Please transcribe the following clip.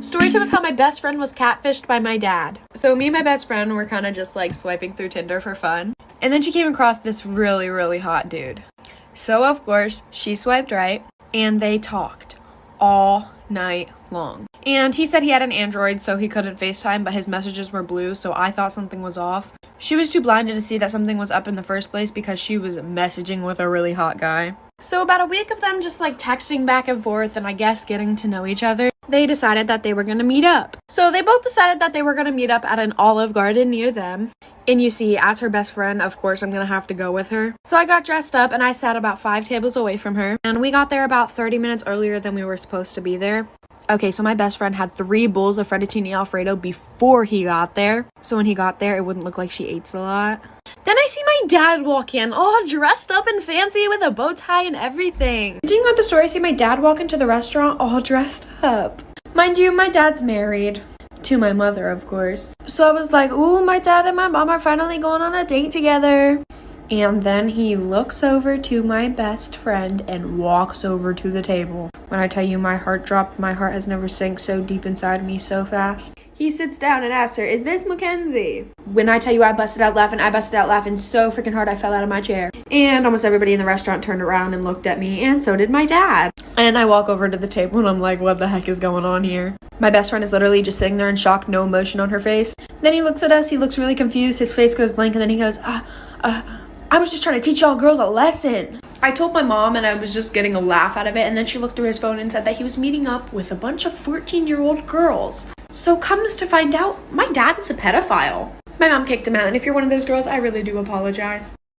Story time of how my best friend was catfished by my dad. So me and my best friend were kind of just like swiping through Tinder for fun. And then she came across this really, really hot dude. So of course, she swiped right and they talked all night long. And he said he had an Android, so he couldn't FaceTime, but his messages were blue, so I thought something was off. She was too blinded to see that something was up in the first place because she was messaging with a really hot guy. So about a week of them just like texting back and forth and I guess getting to know each other, they decided that they were gonna meet up. So they both decided that they were gonna meet up at an Olive Garden near them. And you see, as her best friend, of course, I'm gonna have to go with her. So I got dressed up and I sat about 5 tables away from her. And we got there about 30 minutes earlier than we were supposed to be there. Okay, so my best friend had 3 bowls of fettuccine alfredo before he got there. So when he got there, it wouldn't look like she ate a lot. Then I see my dad walk in, all dressed up and fancy with a bow tie and everything. Continuing with the story, I see my dad walk into the restaurant all dressed up. Mind you, my dad's married. To my mother, of course. So I was like, ooh, my dad and my mom are finally going on a date together. And then he looks over to my best friend and walks over to the table. When I tell you my heart dropped, my heart has never sank so deep inside me so fast. He sits down and asks her, is this Mackenzie? When I tell you I busted out laughing so freaking hard I fell out of my chair. And almost everybody in the restaurant turned around and looked at me, and so did my dad. And I walk over to the table and I'm like, what the heck is going on here? My best friend is literally just sitting there in shock, no emotion on her face. Then he looks at us, he looks really confused, his face goes blank, and then he goes, I was just trying to teach y'all girls a lesson. I told my mom and I was just getting a laugh out of it, and then she looked through his phone and said that he was meeting up with a bunch of 14-year-old girls. So comes to find out, my dad is a pedophile. My mom kicked him out, and if you're one of those girls, I really do apologize.